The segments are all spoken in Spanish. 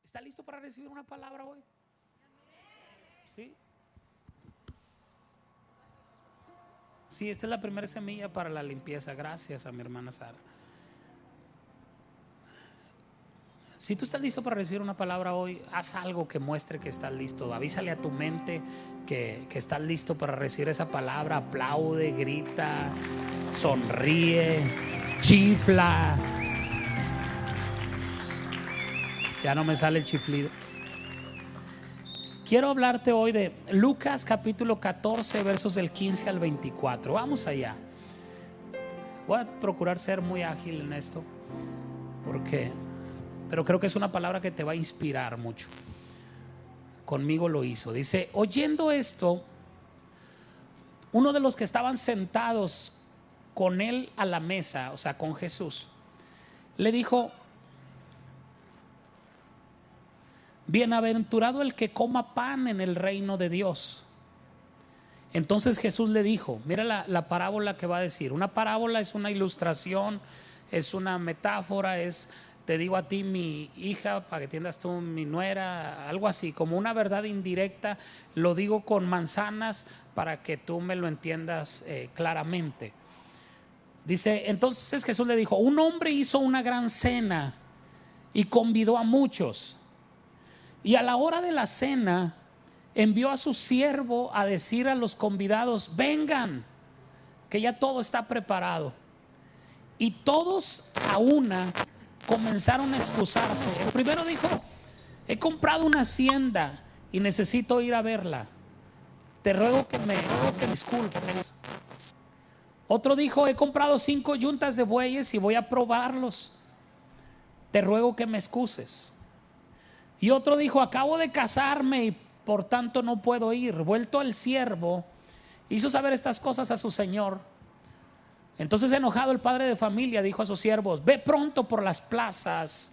¿Está listo para recibir una palabra hoy? ¿Sí? Sí, esta es la primera semilla para la limpieza. Gracias a mi hermana Sara. Si tú estás listo para recibir una palabra hoy, haz algo que muestre que estás listo. Avísale a tu mente que estás listo para recibir esa palabra. Aplaude, grita, sonríe, chifla. Ya no me sale el chiflido. Quiero hablarte hoy de Lucas capítulo 14, versos del 15 al 24. Vamos allá. Voy a procurar ser muy ágil en esto, pero creo que es una palabra que te va a inspirar mucho. Conmigo lo hizo. Dice: oyendo esto, uno de los que estaban sentados con él a la mesa, o sea, con Jesús, le dijo: bienaventurado el que coma pan en el reino de Dios. Entonces Jesús le dijo, mira la parábola que va a decir. Una parábola es una ilustración, es una metáfora, es, te digo a ti mi hija para que entiendas tú mi nuera, algo así, como una verdad indirecta. Lo digo con manzanas para que tú me lo entiendas claramente. Dice, entonces Jesús le dijo: un hombre hizo una gran cena y convidó a muchos. Y a la hora de la cena envió a su siervo a decir a los convidados: vengan, que ya todo está preparado. Y todos a una comenzaron a excusarse. El primero dijo: he comprado una hacienda y necesito ir a verla. Te ruego que me disculpes. Otro dijo: he comprado 5 yuntas de bueyes y voy a probarlos. Te ruego que me excuses. Y otro dijo: acabo de casarme y por tanto no puedo ir. Vuelto el siervo, hizo saber estas cosas a su señor. Entonces, enojado, el padre de familia dijo a sus siervos: ve pronto por las plazas,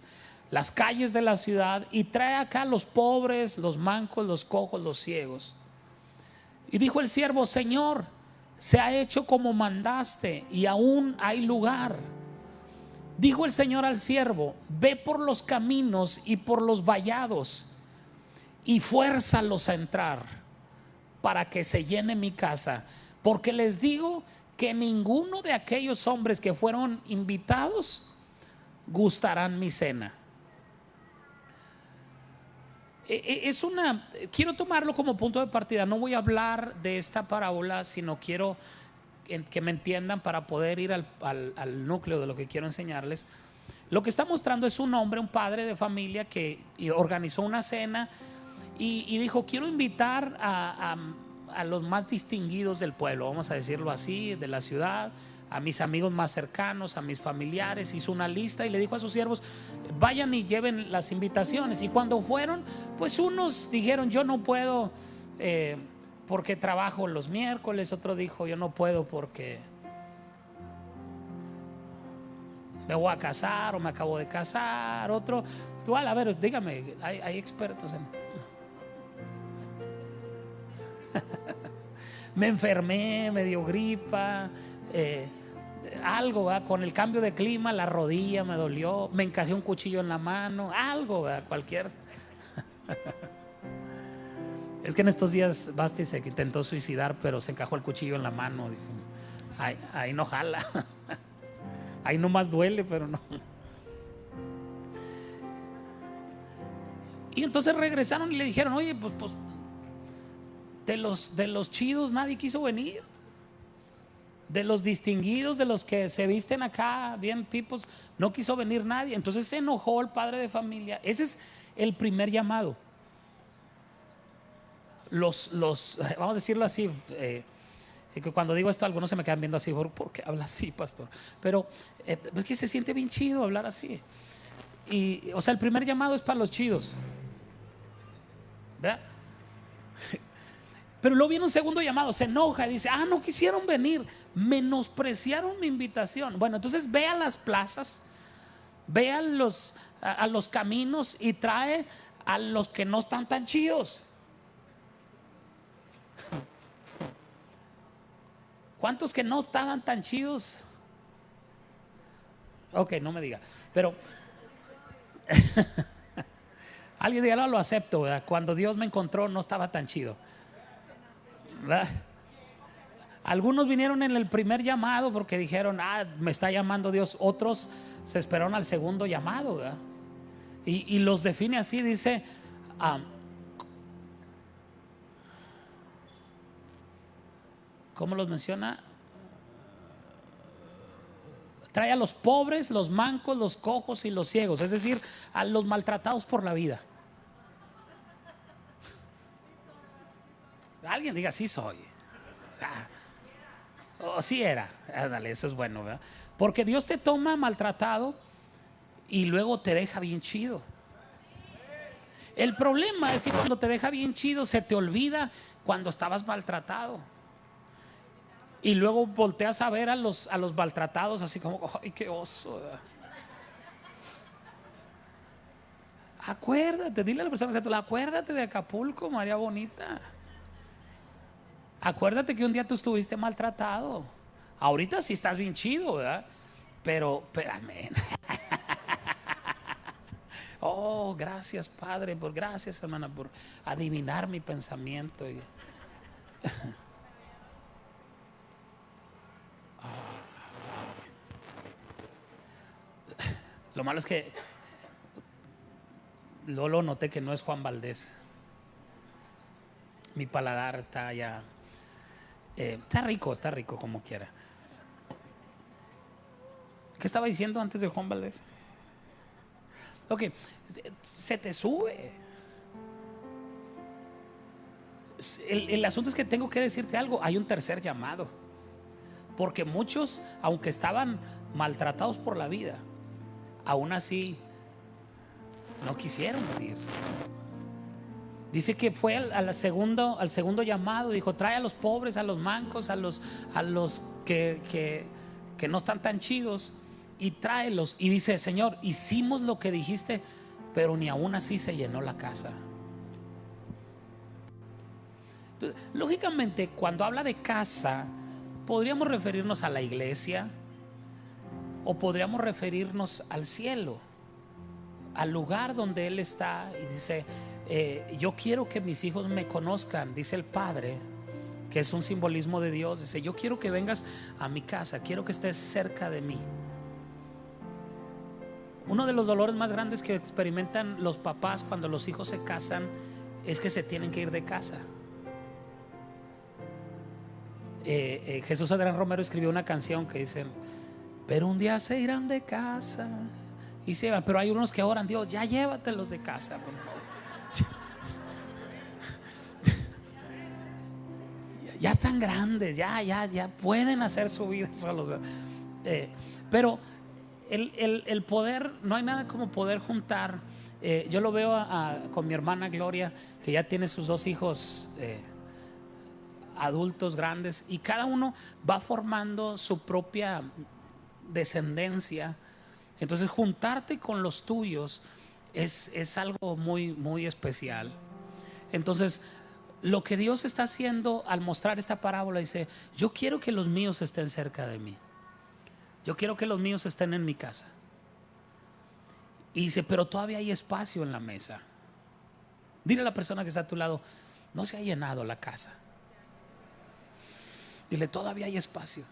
las calles de la ciudad, y trae acá los pobres, los mancos, los cojos, los ciegos. Y dijo el siervo: Señor, se ha hecho como mandaste y aún hay lugar. Dijo el Señor al siervo: ve por los caminos y por los vallados y fuérzalos a entrar, para que se llene mi casa. Porque les digo que ninguno de aquellos hombres que fueron invitados gustarán mi cena. Quiero tomarlo como punto de partida. No voy a hablar de esta parábola, sino quiero que me entiendan para poder ir al núcleo de lo que quiero enseñarles. Lo que está mostrando es un hombre, un padre de familia que organizó una cena y dijo: quiero invitar a los más distinguidos del pueblo, vamos a decirlo así, de la ciudad, a mis amigos más cercanos, a mis familiares. Hizo una lista y le dijo a sus siervos: vayan y lleven las invitaciones. Y cuando fueron, pues unos dijeron: yo no puedo porque trabajo los miércoles. Otro dijo: yo no puedo porque me voy a casar o me acabo de casar. Otro igual, a ver, dígame, hay expertos en me enfermé, me dio gripa, algo, ¿verdad? Con el cambio de clima, la rodilla me dolió, me encajé un cuchillo en la mano, algo, ¿verdad? Cualquier. Es que en estos días Basti se intentó suicidar, pero se encajó el cuchillo en la mano. Dijo: ahí no jala. Ahí nomás duele, pero no. Y entonces regresaron y le dijeron: oye, pues de los chidos nadie quiso venir. De los distinguidos, de los que se visten acá bien pipos, no quiso venir nadie. Entonces se enojó el padre de familia. Ese es el primer llamado. Vamos a decirlo así, que cuando digo esto algunos se me quedan viendo así: ¿por qué habla así, pastor? Pero es que se siente bien chido hablar así. Y, o sea, el primer llamado es para los chidos, ¿verdad? Pero luego viene un segundo llamado, se enoja y dice: no quisieron venir, menospreciaron mi invitación. Bueno, entonces ve a las plazas, ve a los caminos y trae a los que no están tan chidos. ¿Cuántos que no estaban tan chidos? Ok, no me diga. Pero Alguien diga, no lo acepto, ¿verdad? Cuando Dios me encontró no estaba tan chido, ¿verdad? Algunos vinieron en el primer llamado porque dijeron, me está llamando Dios. Otros se esperaron al segundo llamado, ¿verdad? Y los define así, dice, ¿cómo los menciona? Trae a los pobres, los mancos, los cojos y los ciegos, es decir, a los maltratados por la vida. Alguien diga, sí soy. O sea, sí era. Ándale, eso es bueno, ¿verdad? Porque Dios te toma maltratado y luego te deja bien chido. El problema es que cuando te deja bien chido se te olvida cuando estabas maltratado. Y luego volteas a ver a los maltratados así como, ay, qué oso, ¿verdad? Acuérdate, dile a la persona que está a tu lado, acuérdate de Acapulco, María Bonita. Acuérdate que un día tú estuviste maltratado. Ahorita sí estás bien chido, ¿verdad? Pero, espérame. Oh, gracias, Padre, gracias, hermana, por adivinar mi pensamiento. Lo malo es que luego noté que no es Juan Valdés. Mi paladar está ya está rico como quiera. ¿Qué estaba diciendo antes de Juan Valdés? Ok, se te sube. El asunto es que tengo que decirte algo. Hay un tercer llamado. Porque muchos, aunque estaban maltratados por la vida, aún así no quisieron morir. Dice que fue al segundo llamado. Dijo, trae a los pobres, a los mancos, a los que no están tan chidos, y tráelos. Y dice, Señor, hicimos lo que dijiste, pero ni aún así se llenó la casa. Entonces, lógicamente, cuando habla de casa, podríamos referirnos a la iglesia, o podríamos referirnos al cielo, al lugar donde Él está. Y dice, yo quiero que mis hijos me conozcan, dice el Padre, que es un simbolismo de Dios. Dice, yo quiero que vengas a mi casa, quiero que estés cerca de mí. Uno de los dolores más grandes que experimentan los papás cuando los hijos se casan es que se tienen que ir de casa. Jesús Adrián Romero escribió una canción que dice, pero un día se irán de casa y se van. Pero hay unos que oran, Dios, ya llévatelos de casa, por favor. Ya están grandes, ya pueden hacer su vida solos. Pero el poder, no hay nada como poder juntar. Yo lo veo con mi hermana Gloria, que ya tiene sus 2 hijos adultos grandes, y cada uno va formando su propia descendencia. Entonces juntarte con los tuyos es algo muy, muy especial. Entonces lo que Dios está haciendo al mostrar esta parábola, dice, yo quiero que los míos estén cerca de mí, yo quiero que los míos estén en mi casa. Y dice, pero todavía hay espacio en la mesa. Dile a la persona que está a tu lado, no se ha llenado la casa. Dile, todavía hay espacio.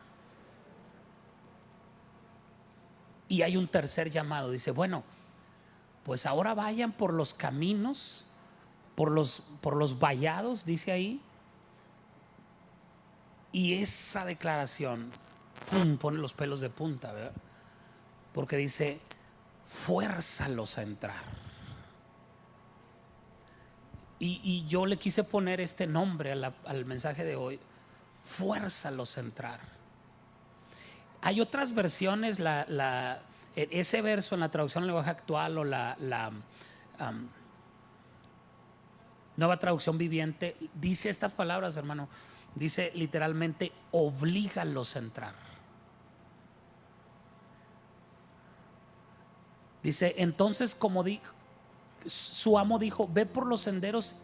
Y hay un tercer llamado. Dice, bueno, pues ahora vayan por los caminos, por los vallados, dice ahí. Y esa declaración pone los pelos de punta, ¿verdad? Porque dice, fuérzalos a entrar. Y yo le quise poner este nombre al mensaje de hoy, fuérzalos a entrar. Hay otras versiones, ese verso en la traducción en lenguaje actual o la Nueva Traducción Viviente, dice estas palabras, hermano. Dice literalmente, oblígalos a entrar. Dice, entonces como su amo dijo, ve por los senderos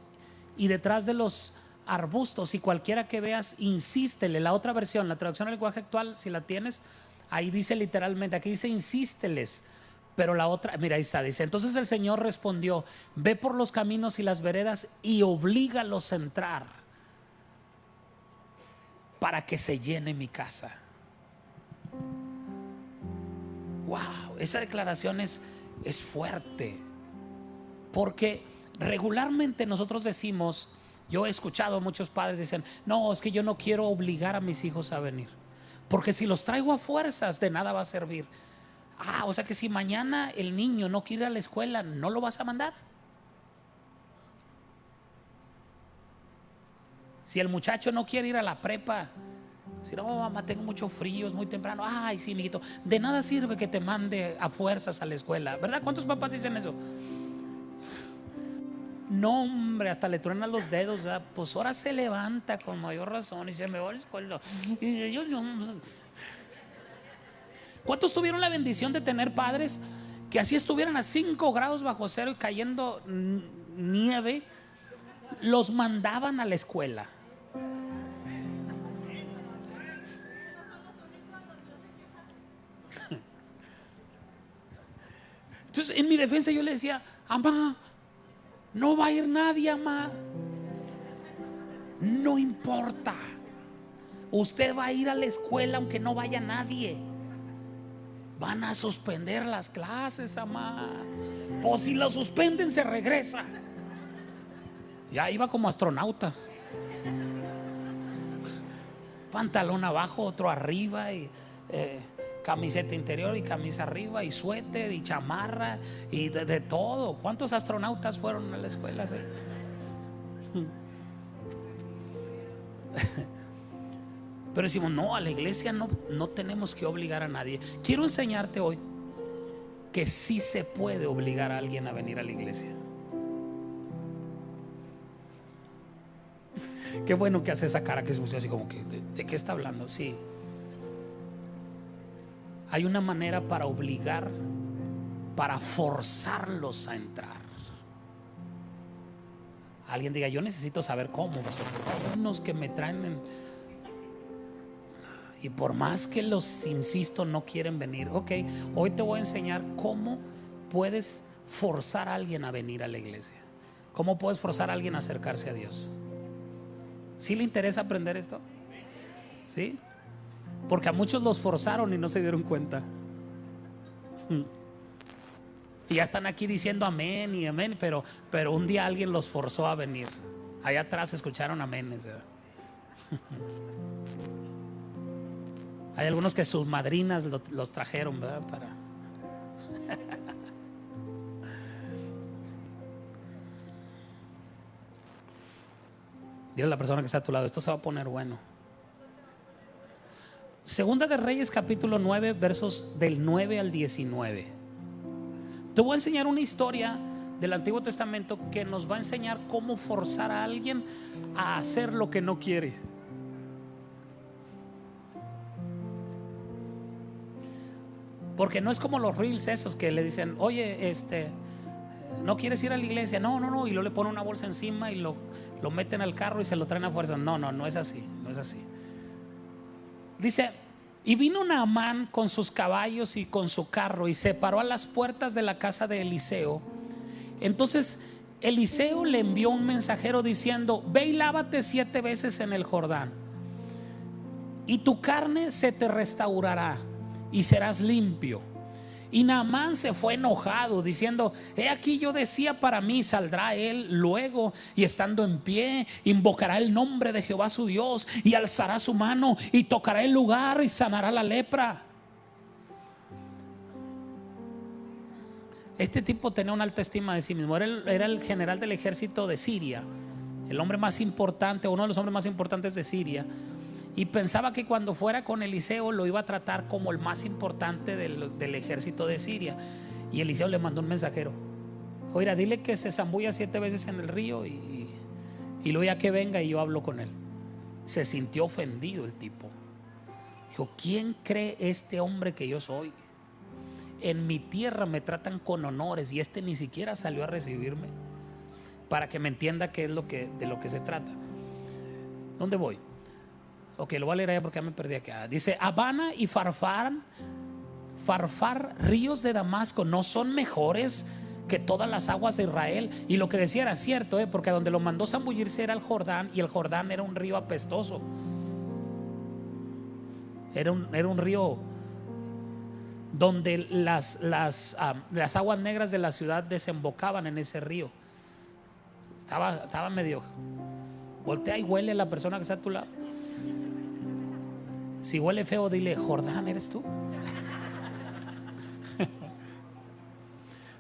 y detrás de los arbustos, y cualquiera que veas, insístele. La otra versión, la traducción al lenguaje actual, si la tienes, ahí dice literalmente, aquí dice insísteles, Pero la otra, mira, ahí está, dice: entonces el Señor respondió: ve por los caminos y las veredas y oblígalos a entrar para que se llene mi casa. Wow, esa declaración es fuerte, porque regularmente nosotros decimos, yo he escuchado a muchos padres dicen: no, es que yo no quiero obligar a mis hijos a venir, porque si los traigo a fuerzas de nada va a servir. O sea que si mañana el niño no quiere ir a la escuela, ¿no lo vas a mandar? Si el muchacho no quiere ir a la prepa, si no, mamá, tengo mucho frío, es muy temprano. Ay, sí, mijito, de nada sirve que te mande a fuerzas a la escuela, ¿verdad? ¿Cuántos papás dicen eso? No, hombre, hasta le truenan los dedos, ¿verdad? Pues ahora se levanta con mayor razón y se me va a la escuela. ¿Cuántos tuvieron la bendición de tener padres que así estuvieran a 5 grados bajo cero y cayendo nieve, los mandaban a la escuela? Entonces, en mi defensa yo le decía: mamá, no va a ir nadie, mamá. No importa, usted va a ir a la escuela aunque no vaya nadie. Van a suspender las clases, mamá. Pues si lo suspenden, se regresa. Ya iba como astronauta, pantalón abajo, otro arriba, y camiseta interior y camisa arriba, y suéter y chamarra y de todo. ¿Cuántos astronautas fueron a la escuela? ¿Sí? Pero decimos: no, a la iglesia no tenemos que obligar a nadie. Quiero enseñarte hoy que sí se puede obligar a alguien a venir a la iglesia. Qué bueno que hace esa cara que se puso así como que ¿de qué está hablando? Sí, hay una manera para obligar, para forzarlos a entrar. Alguien diga: yo necesito saber cómo. Hay unos que me traen y por más que los insisto, no quieren venir. Ok, hoy te voy a enseñar cómo puedes forzar a alguien a venir a la iglesia. ¿Cómo puedes forzar a alguien a acercarse a Dios? ¿Sí le interesa aprender esto? ¿Sí? Porque a muchos los forzaron y no se dieron cuenta. Y ya están aquí diciendo amén y amén, pero un día alguien los forzó a venir. Allá atrás escucharon aménes, ¿verdad? Hay algunos que sus madrinas los trajeron, ¿verdad? Dile a la persona que está a tu lado: esto se va a poner bueno. Segunda de Reyes, capítulo 9, versos del 9 al 19. Te voy a enseñar una historia del Antiguo Testamento que nos va a enseñar cómo forzar a alguien a hacer lo que no quiere. Porque no es como los reels esos que le dicen: oye, ¿no quieres ir a la iglesia? No, y luego le ponen una bolsa encima y lo meten al carro y se lo traen a fuerza. No es así, no es así. Dice: y vino Naamán con sus caballos y con su carro y se paró a las puertas de la casa de Eliseo. Entonces Eliseo le envió un mensajero diciendo: ve y lávate 7 veces en el Jordán, y tu carne se te restaurará y serás limpio. Y Naamán se fue enojado diciendo: he aquí, yo decía para mí, saldrá él luego y estando en pie invocará el nombre de Jehová su Dios y alzará su mano y tocará el lugar y sanará la lepra. Este tipo tenía una alta estima de sí mismo. Era el general del ejército de Siria, el hombre más importante, uno de los hombres más importantes de Siria. Y pensaba que cuando fuera con Eliseo lo iba a tratar como el más importante del ejército de Siria. Y Eliseo le mandó un mensajero: oiga, dile que se zambulla 7 veces en el río y luego ya que venga y yo hablo con él. Se sintió ofendido el tipo. Dijo: ¿quién cree este hombre que yo soy? En mi tierra me tratan con honores y este ni siquiera salió a recibirme. Para que me entienda qué es de lo que se trata. ¿Dónde voy? Ok, lo voy a leer allá porque ya me perdí acá. Dice: Abana y Farfán Farfar, ríos de Damasco, ¿no son mejores que todas las aguas de Israel? Y lo que decía era cierto, porque donde lo mandó zambullirse era el Jordán, y el Jordán era un río apestoso. Era un río donde las aguas negras de la ciudad desembocaban en ese río. Estaba medio. Voltea y huele a la persona que está a tu lado. Si huele feo, dile: Jordán, ¿eres tú?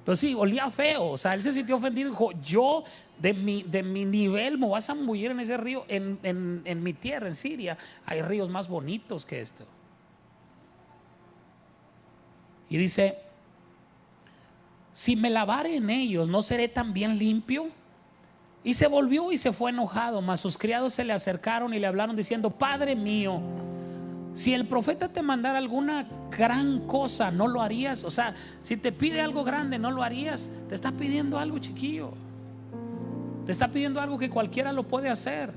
Pero sí, olía feo. O sea, él se sintió ofendido y dijo: yo de mi nivel me voy a zambullir en ese río. En mi tierra, en Siria, hay ríos más bonitos que esto. Y dice: si me lavare en ellos, ¿no seré también limpio? Y se volvió y se fue enojado. Mas sus criados se le acercaron y le hablaron diciendo: Padre mío, si el profeta te mandara alguna gran cosa, ¿no lo harías? O sea, si te pide algo grande, ¿no lo harías? Te está pidiendo algo chiquillo. Te está pidiendo algo que cualquiera lo puede hacer.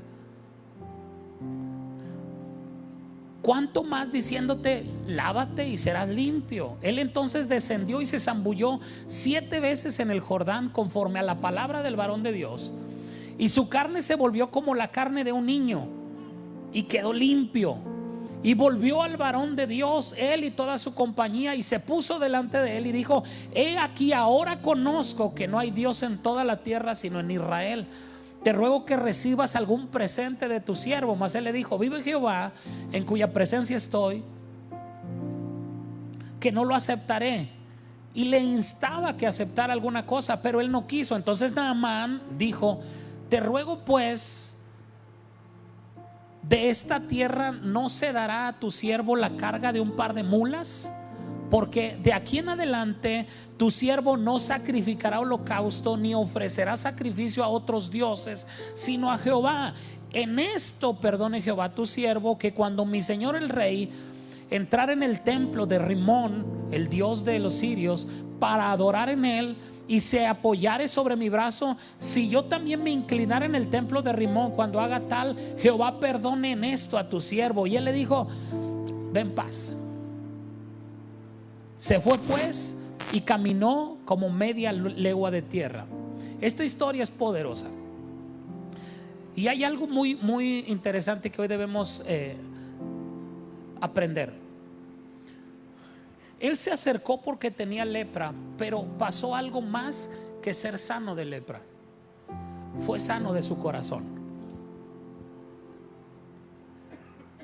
¿Cuánto más diciéndote: lávate y serás limpio? Él entonces descendió y se zambulló 7 veces en el Jordán, conforme a la palabra del varón de Dios, y su carne se volvió como la carne de un niño, y quedó limpio. Y volvió al varón de Dios, él y toda su compañía, y se puso delante de él y dijo: he aquí, ahora conozco que no hay Dios en toda la tierra sino en Israel. Te ruego que recibas algún presente de tu siervo. Mas él le dijo: vive Jehová, en cuya presencia estoy, que no lo aceptaré. Y le instaba que aceptara alguna cosa, pero él no quiso. Entonces Naamán dijo: te ruego pues, de esta tierra no se dará a tu siervo la carga de un par de mulas, porque de aquí en adelante tu siervo no sacrificará holocausto ni ofrecerá sacrificio a otros dioses, sino a Jehová. En esto perdone Jehová tu siervo, que cuando mi señor el rey entrara en el templo de Rimón, el dios de los sirios, para adorar en él, y se apoyare sobre mi brazo, si yo también me inclinara en el templo de Rimón, cuando haga tal, Jehová perdone en esto a tu siervo. Y él le dijo: ven en paz. Se fue pues y caminó como media legua de tierra. Esta historia es poderosa. Y hay algo muy, muy interesante que hoy debemos aprender. Él se acercó porque tenía lepra, pero pasó algo más que ser sano de lepra. Fue sano de su corazón.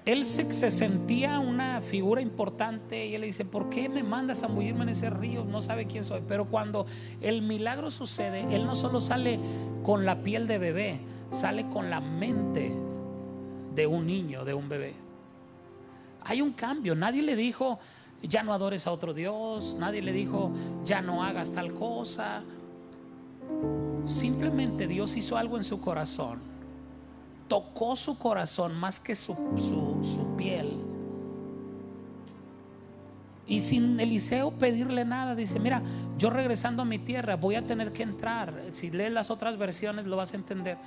Él se sentía una figura importante y él le dice: ¿por qué me mandas a zambullirme en ese río? No sabe quién soy. Pero cuando el milagro sucede, él no solo sale con la piel de bebé, sale con la mente de un niño, de un bebé. Hay un cambio. Nadie le dijo: ya no adores a otro Dios. Nadie le dijo: ya no hagas tal cosa. Simplemente Dios hizo algo en su corazón. Tocó su corazón más que su piel. Y sin Eliseo pedirle nada, dice: mira, yo regresando a mi tierra voy a tener que entrar. Si lees las otras versiones lo vas a entender.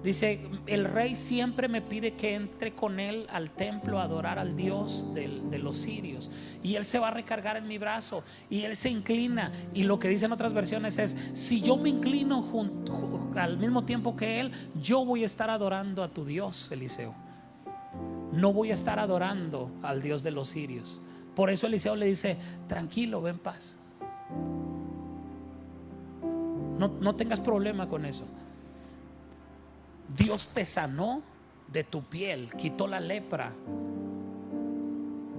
Dice: el rey siempre me pide que entre con él al templo a adorar al Dios de los sirios, y él se va a recargar en mi brazo, y él se inclina. Y lo que dicen otras versiones es: si yo me inclino al mismo tiempo que él, yo voy a estar adorando a tu Dios, Eliseo. No voy a estar adorando al Dios de los sirios. Por eso Eliseo le dice: tranquilo, ven en paz. No tengas problema con eso. Dios te sanó de tu piel, quitó la lepra,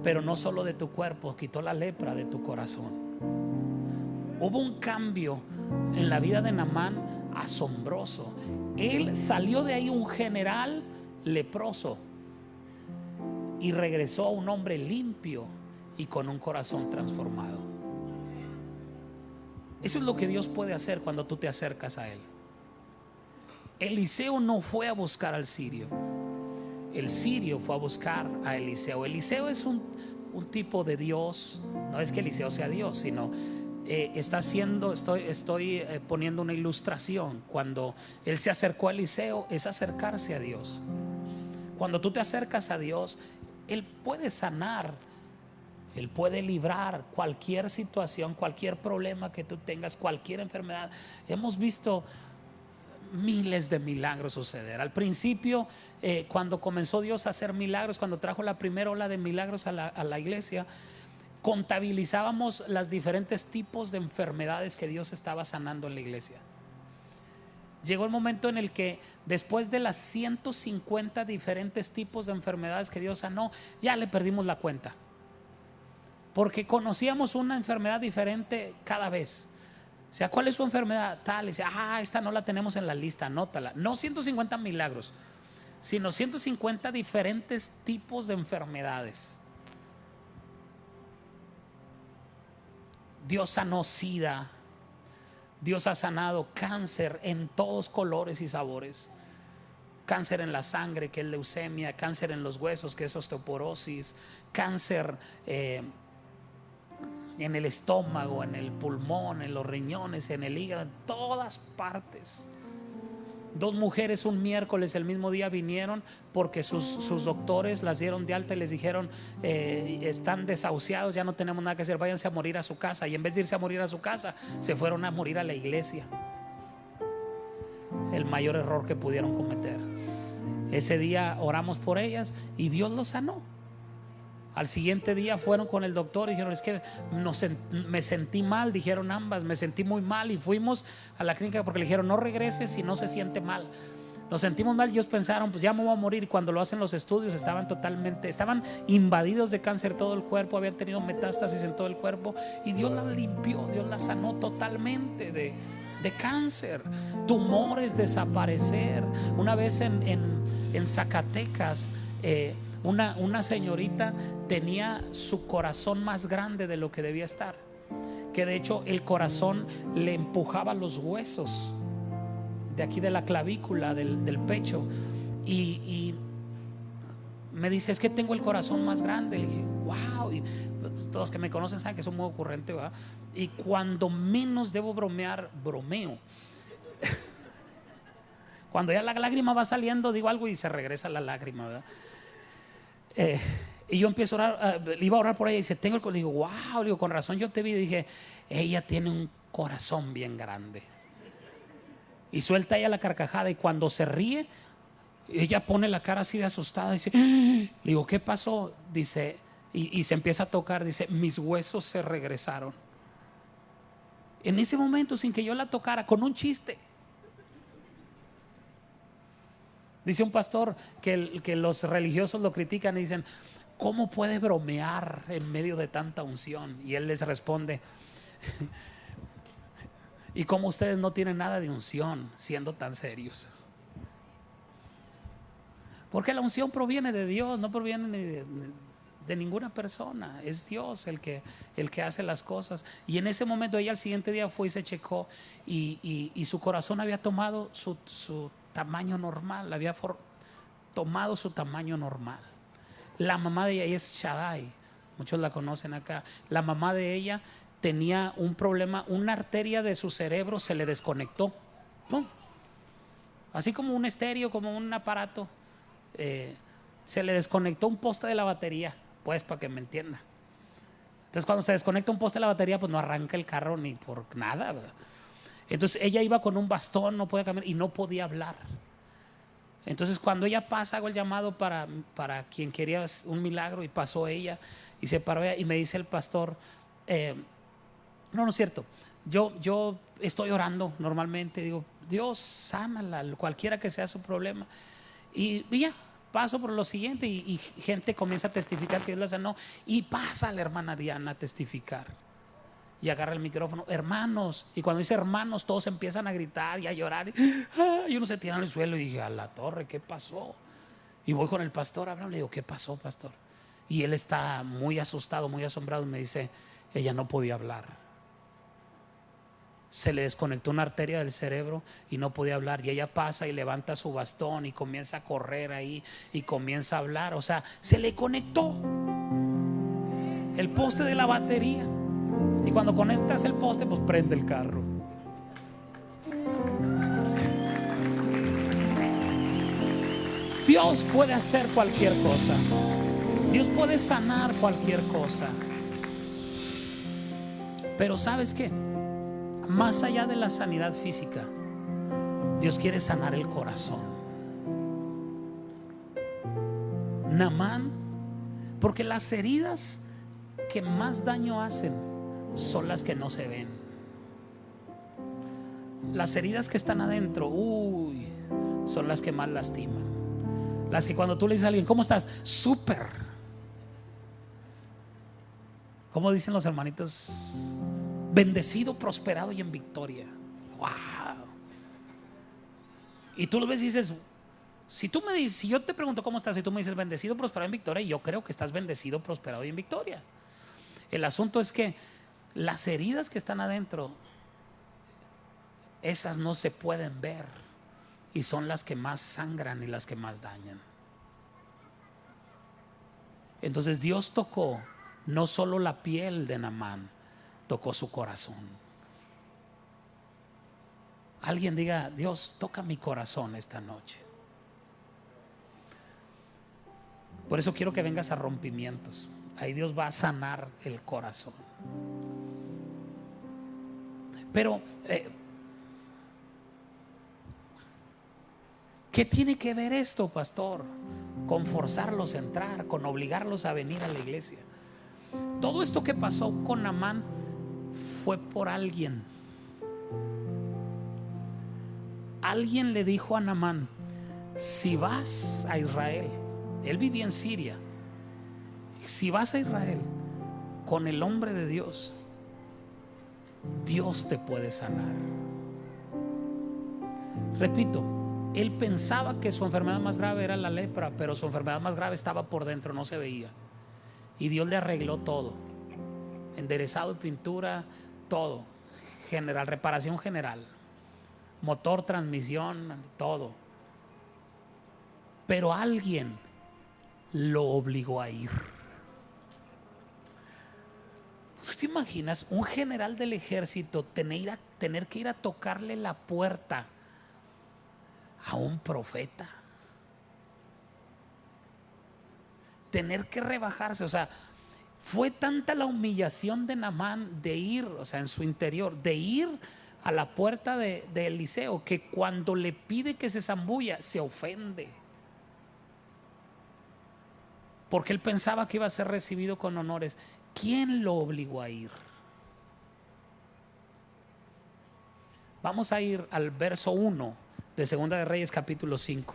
pero no solo de tu cuerpo, quitó la lepra de tu corazón. Hubo un cambio en la vida de Naamán asombroso. Él salió de ahí un general leproso y regresó a un hombre limpio y con un corazón transformado. Eso es lo que Dios puede hacer cuando tú te acercas a Él. Eliseo no fue a buscar al sirio. El sirio fue a buscar a Eliseo. Eliseo es un tipo de Dios. No es que Eliseo sea Dios, sino estoy poniendo una ilustración. Cuando él se acercó a Eliseo, es acercarse a Dios. Cuando tú te acercas a Dios, Él puede sanar Él puede librar cualquier situación, cualquier problema que tú tengas, cualquier enfermedad. Hemos visto miles de milagros suceder. Al principio, cuando comenzó Dios a hacer milagros, cuando trajo la primera ola de milagros a la iglesia, contabilizábamos los diferentes tipos de enfermedades que Dios estaba sanando en la iglesia. Llegó el momento en el que después de las 150 diferentes tipos de enfermedades que Dios sanó, ya le perdimos la cuenta, porque conocíamos una enfermedad diferente cada vez. O sea, ¿cuál es su enfermedad? Tal, y dice, esta no la tenemos en la lista, anótala. No 150 milagros, sino 150 diferentes tipos de enfermedades. Dios sanó SIDA. Dios ha sanado cáncer en todos colores y sabores. Cáncer en la sangre, que es leucemia. Cáncer en los huesos, que es osteoporosis. Cáncer en el estómago, en el pulmón, en los riñones, en el hígado, en todas partes. 2 mujeres un miércoles el mismo día vinieron porque sus doctores las dieron de alta y les dijeron, están desahuciados, ya no tenemos nada que hacer, váyanse a morir a su casa. Y en vez de irse a morir a su casa, se fueron a morir a la iglesia. El mayor error que pudieron cometer. Ese día oramos por ellas y Dios los sanó. Al siguiente día fueron con el doctor y dijeron, es que me sentí mal. Dijeron ambas, me sentí muy mal. Y fuimos a la clínica porque le dijeron, no regreses si no se siente mal. Nos sentimos mal y ellos pensaron, pues ya me voy a morir. Y cuando lo hacen los estudios estaban invadidos de cáncer todo el cuerpo, habían tenido metástasis en todo el cuerpo. Y Dios las limpió, Dios las sanó totalmente de cáncer. Tumores desaparecer. Una vez en Zacatecas, una señorita tenía su corazón más grande de lo que debía estar, que de hecho el corazón le empujaba los huesos de aquí de la clavícula del pecho, y me dice, es que tengo el corazón más grande. Le dije, wow. Y pues, todos que me conocen saben que soy muy ocurrente, ¿verdad? Y cuando menos debo bromear, bromeo. Cuando ya la lágrima va saliendo, digo algo y se regresa la lágrima, ¿verdad? Y yo empiezo a orar, iba a orar por ella y dice, le digo, wow, digo, con razón yo te vi. Y dije, ella tiene un corazón bien grande. Y suelta ella la carcajada, y cuando se ríe, ella pone la cara así de asustada. Dice, le digo, ¿qué pasó? Dice, y se empieza a tocar. Dice, mis huesos se regresaron. En ese momento, sin que yo la tocara, con un chiste. Dice un pastor que los religiosos lo critican y dicen, ¿cómo puede bromear en medio de tanta unción? Y él les responde, ¿y cómo ustedes no tienen nada de unción siendo tan serios? Porque la unción proviene de Dios, no proviene de ninguna persona. Es Dios el que hace las cosas. Y en ese momento ella al siguiente día fue y se checó, y su corazón había tomado su tamaño normal, había tomado su tamaño normal. La mamá de ella es Shaddai, muchos la conocen acá. La mamá de ella tenía un problema, una arteria de su cerebro se le desconectó, ¡pum! Así como un estéreo, como un aparato, se le desconectó un poste de la batería, pues para que me entienda. Entonces cuando se desconecta un poste de la batería, pues no arranca el carro ni por nada, ¿verdad? Entonces ella iba con un bastón, no podía caminar y no podía hablar. Entonces cuando ella pasa, hago el llamado para quien quería un milagro, y pasó ella y se paró ella, y me dice el pastor, no es cierto, yo estoy orando normalmente, digo, Dios sánala, cualquiera que sea su problema, y ya paso por lo siguiente, y gente comienza a testificar que Dios la sanó, y pasa la hermana Diana a testificar. Y agarra el micrófono, hermanos, y cuando dice hermanos, todos empiezan a gritar y a llorar, y uno se tira al suelo, y dije, a la torre, ¿qué pasó? Y voy con el pastor, le digo, ¿qué pasó, pastor? Y él está muy asustado, muy asombrado, y me dice, ella no podía hablar, se le desconectó una arteria del cerebro y no podía hablar, y ella pasa y levanta su bastón y comienza a correr ahí y comienza a hablar. O sea, se le conectó el poste de la batería. Y cuando conectas el poste, pues prende el carro. Dios puede hacer cualquier cosa. Dios puede sanar cualquier cosa. Pero ¿sabes qué? Más allá de la sanidad física, Dios quiere sanar el corazón. Naamán, porque las heridas que más daño hacen son las que no se ven. Las heridas que están adentro, son las que más lastiman. Las que cuando tú le dices a alguien, ¿cómo estás? Súper. ¿Cómo dicen los hermanitos? Bendecido, prosperado y en victoria. Wow. Y tú lo ves y dices, si yo te pregunto cómo estás y tú me dices bendecido, prosperado y en victoria, yo creo que estás bendecido, prosperado y en victoria. El asunto es que las heridas que están adentro, esas no se pueden ver y son las que más sangran y las que más dañan. Entonces Dios tocó no solo la piel de Naamán, tocó su corazón. Alguien diga, Dios, toca mi corazón esta noche. Por eso quiero que vengas a rompimientos. Ahí Dios va a sanar el corazón. Pero ¿qué tiene que ver esto, pastor? Con forzarlos a entrar, con obligarlos a venir a la iglesia. Todo esto que pasó con Naamán fue por alguien. Alguien le dijo a Naamán, si vas a Israel, él vivía en Siria, si vas a Israel con el hombre de Dios, Dios te puede sanar. Repito, él pensaba que su enfermedad más grave era la lepra, pero su enfermedad más grave estaba por dentro, no se veía. Y Dios le arregló todo, enderezado y pintura, todo, general, reparación general, motor, transmisión, todo. Pero alguien lo obligó a ir. ¿Tú te imaginas un general del ejército tener que ir a tocarle la puerta a un profeta? Tener que rebajarse, o sea, fue tanta la humillación de Naamán de ir, o sea, en su interior, de ir a la puerta de Eliseo, que cuando le pide que se zambulla, se ofende. Porque él pensaba que iba a ser recibido con honores. ¿Quién lo obligó a ir? Vamos a ir al verso 1 de Segunda de Reyes capítulo 5.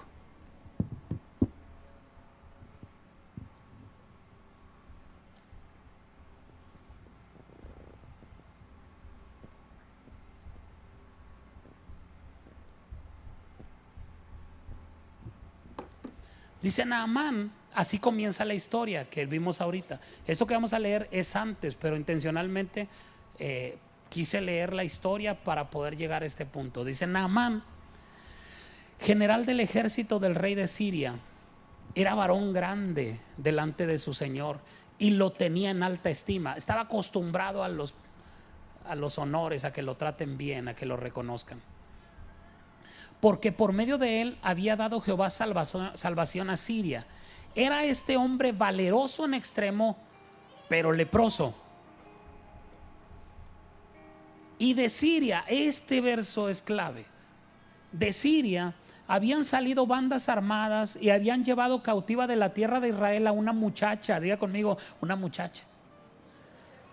Dice Naamán, así comienza la historia que vimos ahorita. Esto que vamos a leer es antes, pero intencionalmente quise leer la historia para poder llegar a este punto. Dice Naamán, general del ejército del rey de Siria, era varón grande delante de su señor y lo tenía en alta estima. Estaba acostumbrado a los honores, a que lo traten bien, a que lo reconozcan. Porque por medio de él había dado Jehová salvación a Siria. Era este hombre valeroso en extremo, pero leproso. Y de Siria, este verso es clave. De Siria habían salido bandas armadas y habían llevado cautiva de la tierra de Israel a una muchacha. Diga conmigo, una muchacha.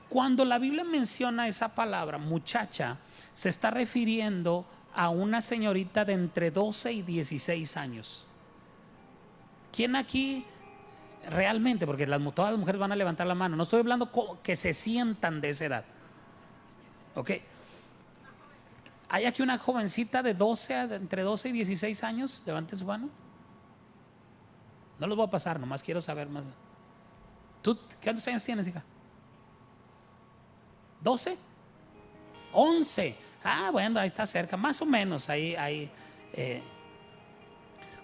Cuando la Biblia menciona esa palabra, muchacha, se está refiriendo a una señorita de entre 12 y 16 años. ¿Quién aquí realmente? Porque todas las mujeres van a levantar la mano. No estoy hablando que se sientan de esa edad. ¿Ok? ¿Hay aquí una jovencita de entre 12 y 16 años? Levante su mano. No los voy a pasar, nomás quiero saber más. ¿Tú cuántos años tienes, hija? ¿12? 11. Ah, bueno, ahí está cerca, más o menos. Ahí.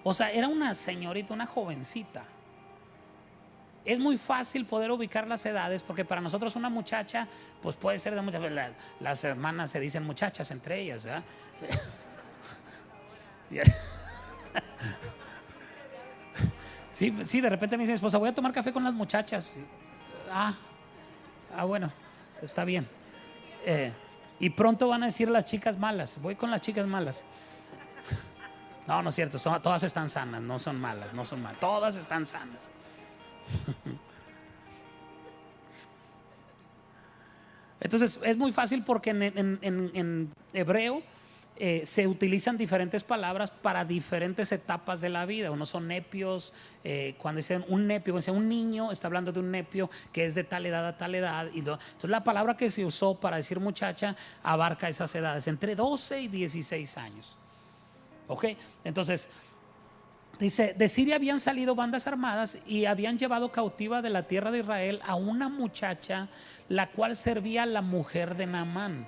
O sea, era una señorita, una jovencita. Es muy fácil poder ubicar las edades, porque para nosotros una muchacha, pues puede ser de muchas veces. Las hermanas se dicen muchachas entre ellas, ¿verdad? Sí, de repente me dice mi esposa, voy a tomar café con las muchachas. Bueno, está bien. Y pronto van a decir las chicas malas. Voy con las chicas malas. No, no es cierto, todas están sanas, no son malas, no son malas, todas están sanas. Entonces es muy fácil porque en hebreo se utilizan diferentes palabras para diferentes etapas de la vida. Unos son nepios, cuando dicen un nepio, cuando dicen un niño, está hablando de un nepio que es de tal edad a tal edad. Entonces la palabra que se usó para decir muchacha abarca esas edades, entre 12 y 16 años. Ok, entonces dice, de Siria habían salido bandas armadas y habían llevado cautiva de la tierra de Israel a una muchacha, la cual servía a la mujer de Naamán.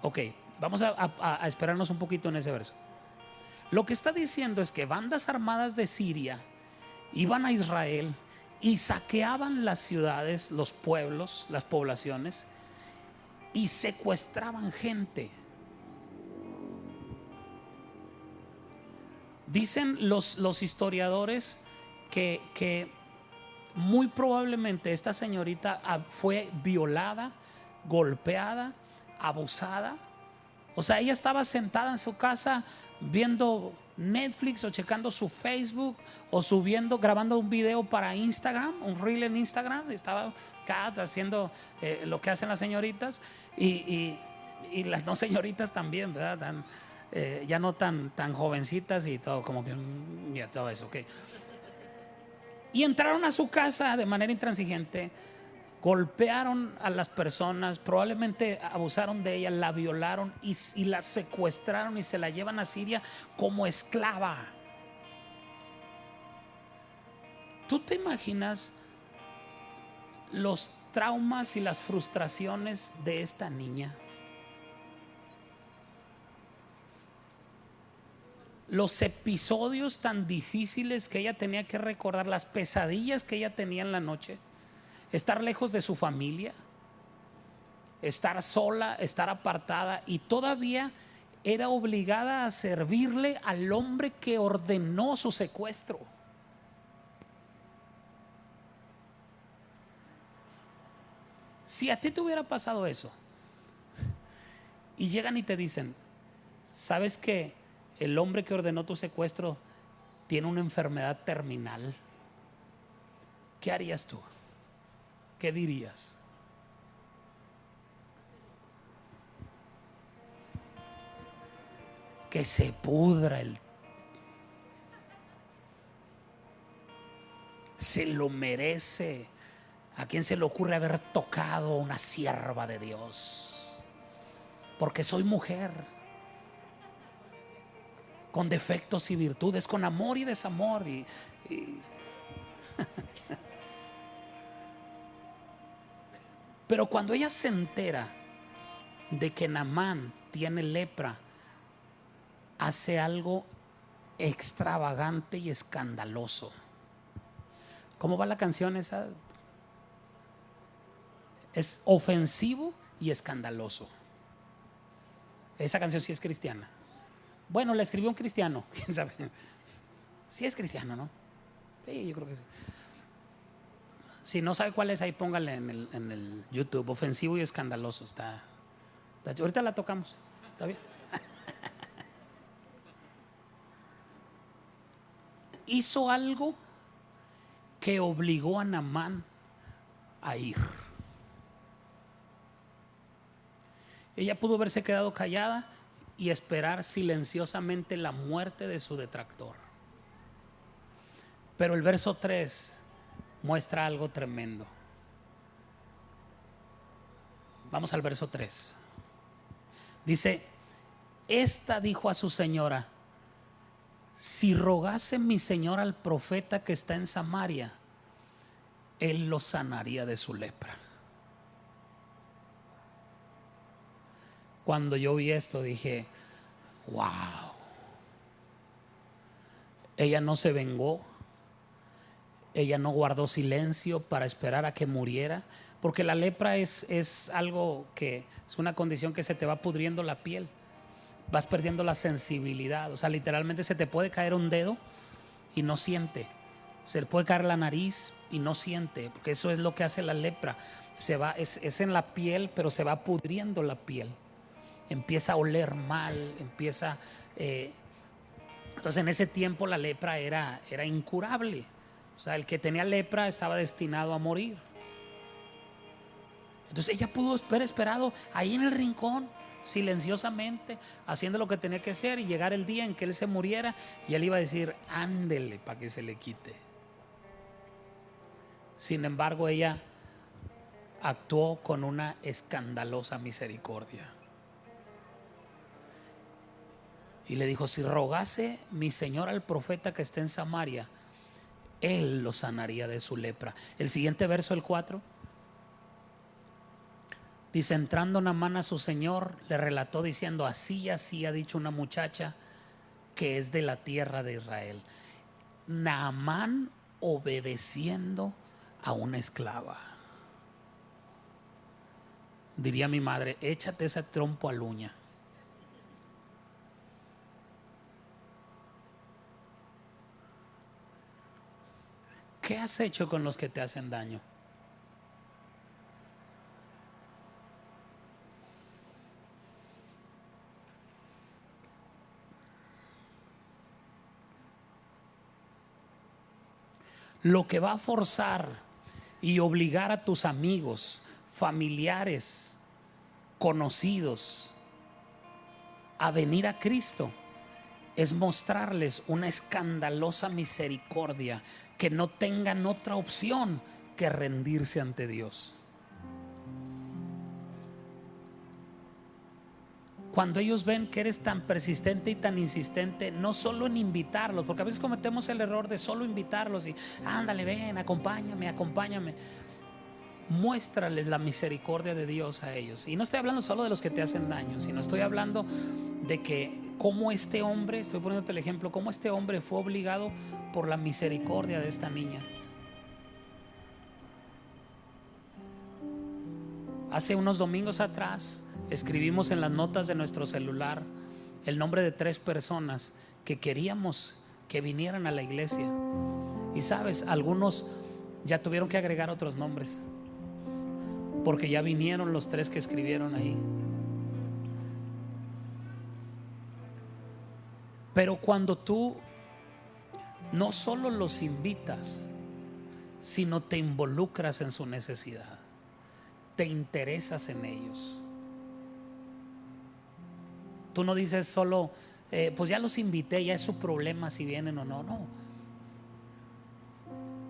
Ok, vamos a esperarnos un poquito en ese verso. Lo que está diciendo es que bandas armadas de Siria iban a Israel y saqueaban las ciudades, los pueblos, las poblaciones, y secuestraban gente. Dicen los historiadores que muy probablemente esta señorita fue violada, golpeada, abusada. O sea, ella estaba sentada en su casa viendo Netflix o checando su Facebook o grabando un video para Instagram, un reel en Instagram. Estaba acá haciendo lo que hacen las señoritas y las no señoritas también, ¿verdad? Ya no tan jovencitas y todo, como que ya todo eso, okay. Y entraron a su casa de manera intransigente, golpearon a las personas, probablemente abusaron de ella, la violaron y la secuestraron y se la llevan a Siria como esclava. ¿Tú te imaginas los traumas y las frustraciones de esta niña? Los episodios tan difíciles que ella tenía que recordar, las pesadillas que ella tenía en la noche, estar lejos de su familia, estar sola, estar apartada, y todavía era obligada a servirle al hombre que ordenó su secuestro. Si a ti te hubiera pasado eso y llegan y te dicen, ¿sabes qué? El hombre que ordenó tu secuestro tiene una enfermedad terminal, ¿qué harías tú? ¿Qué dirías? Que se pudra se lo merece. ¿A quién se le ocurre haber tocado a una sierva de Dios? Porque soy mujer, con defectos y virtudes, con amor y desamor. Pero cuando ella se entera de que Naamán tiene lepra, hace algo extravagante y escandaloso. ¿Cómo va la canción esa? Es ofensivo y escandaloso. Esa canción sí es cristiana. Bueno, la escribió un cristiano, quién sabe. Sí es cristiano, ¿no? Sí, yo creo que sí. Si no sabe cuál es, ahí póngale en el YouTube. Ofensivo y escandaloso. Está, ahorita la tocamos. ¿Está bien? Hizo algo que obligó a Naamán a ir. Ella pudo haberse quedado callada y esperar silenciosamente la muerte de su detractor. Pero el verso 3 muestra algo tremendo. Vamos al verso 3. Dice, esta dijo a su señora, si rogase mi señor al profeta que está en Samaria, él lo sanaría de su lepra. Cuando yo vi esto dije, wow. Ella no se vengó. Ella no guardó silencio para esperar a que muriera, porque la lepra es algo que es una condición que se te va pudriendo la piel, vas perdiendo la sensibilidad, o sea, literalmente se te puede caer un dedo y no siente, Se le puede caer la nariz y no siente, porque eso es lo que hace la lepra. Es en la piel, pero se va pudriendo la piel. Empieza a oler mal, entonces en ese tiempo la lepra era incurable. O sea, el que tenía lepra estaba destinado a morir. Entonces ella pudo haber esperado ahí en el rincón, silenciosamente, haciendo lo que tenía que hacer, y llegar el día en que él se muriera y él iba a decir: ándele para que se le quite. Sin embargo, ella actuó con una escandalosa misericordia y le dijo: si rogase mi señor al profeta que esté en Samaria, él lo sanaría de su lepra. El siguiente verso, el 4, dice: entrando Naamán a su señor, le relató diciendo: así y así ha dicho una muchacha que es de la tierra de Israel. Naamán obedeciendo a una esclava. Diría mi madre: échate ese trompo al uña. ¿Qué has hecho con los que te hacen daño? Lo que va a forzar y obligar a tus amigos, familiares, conocidos a venir a Cristo es mostrarles una escandalosa misericordia, que no tengan otra opción que rendirse ante Dios. Cuando ellos ven que eres tan persistente y tan insistente, no solo en invitarlos, porque a veces cometemos el error de solo invitarlos y ándale, ven, acompáñame. Muéstrales la misericordia de Dios a ellos. Y no estoy hablando solo de los que te hacen daño, sino estoy hablando de que como este hombre, estoy poniéndote el ejemplo, como este hombre fue obligado por la misericordia de esta niña. Hace unos domingos atrás escribimos en las notas de nuestro celular el nombre de 3 personas que queríamos que vinieran a la iglesia. Y sabes, algunos ya tuvieron que agregar otros nombres, porque ya vinieron los 3 que escribieron ahí. Pero cuando tú no solo los invitas, sino te involucras en su necesidad, te interesas en ellos. Tú no dices solo, pues ya los invité, ya es su problema si vienen o no. No.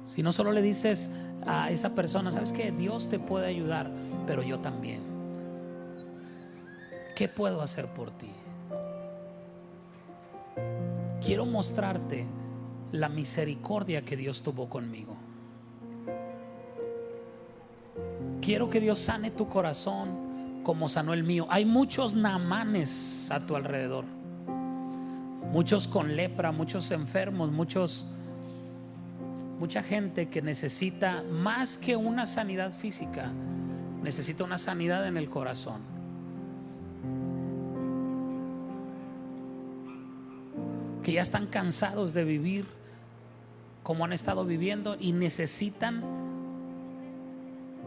Si no solo le dices a esa persona: ¿sabes qué? Dios te puede ayudar, pero yo también. ¿Qué puedo hacer por ti? Quiero mostrarte la misericordia que Dios tuvo conmigo. Quiero que Dios sane tu corazón como sanó el mío. Hay muchos Naamanes a tu alrededor, muchos con lepra, muchos enfermos, mucha gente que necesita más que una sanidad física, necesita una sanidad en el corazón. Que ya están cansados de vivir como han estado viviendo y necesitan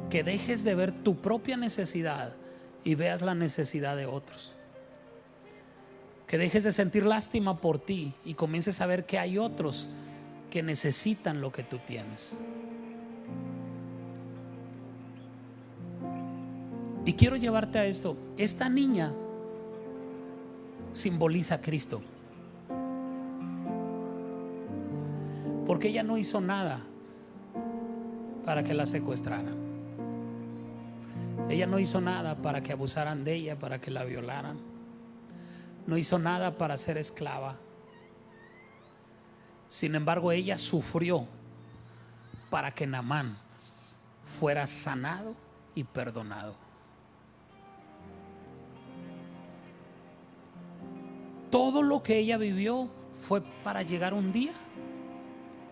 que dejes de ver tu propia necesidad y veas la necesidad de otros. Que dejes de sentir lástima por ti y comiences a ver que hay otros que necesitan lo que tú tienes. Y quiero llevarte a esto. Esta niña simboliza a Cristo, porque ella no hizo nada para que la secuestraran. Ella no hizo nada para que abusaran de ella, para que la violaran. No hizo nada para ser esclava. Sin embargo, ella sufrió para que Naamán fuera sanado y perdonado. Todo lo que ella vivió fue para llegar un día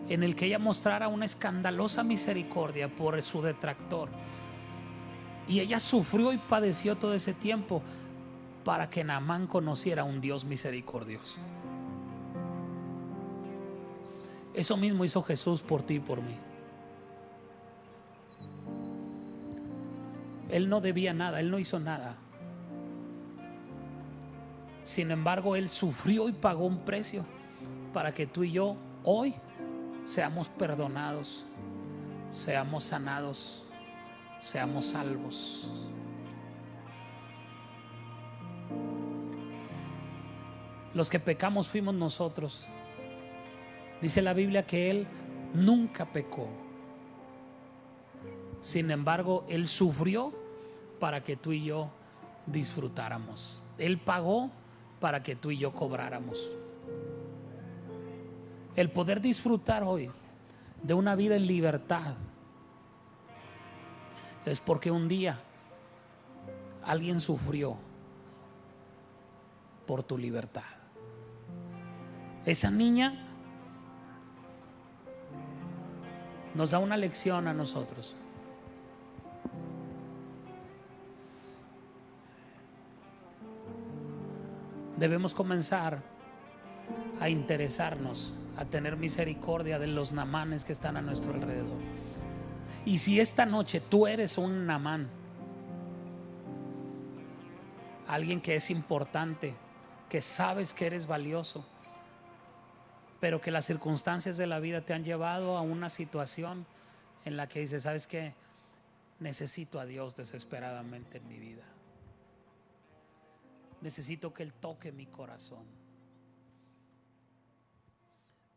en el que ella mostrara una escandalosa misericordia por su detractor. Y ella sufrió y padeció todo ese tiempo para que Naamán conociera a un Dios misericordioso. Eso mismo hizo Jesús por ti y por mí. Él no debía nada, Él no hizo nada. Sin embargo, Él sufrió y pagó un precio para que tú y yo hoy seamos perdonados, seamos sanados, seamos salvos. Los que pecamos fuimos nosotros. Dice la Biblia que Él nunca pecó. Sin embargo, Él sufrió para que tú y yo disfrutáramos. Él pagó para que tú y yo cobráramos. El poder disfrutar hoy de una vida en libertad es porque un día alguien sufrió por tu libertad. Esa niña nos da una lección a nosotros. Debemos comenzar a interesarnos, a tener misericordia de los Namanes que están a nuestro alrededor. Y si esta noche tú eres un Namán, alguien que es importante, que sabes que eres valioso, pero que las circunstancias de la vida te han llevado a una situación en la que dices, ¿sabes qué? Necesito a Dios desesperadamente en mi vida. Necesito que Él toque mi corazón.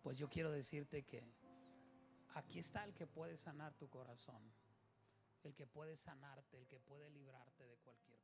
Pues yo quiero decirte que aquí está el que puede sanar tu corazón, el que puede sanarte, el que puede librarte de cualquier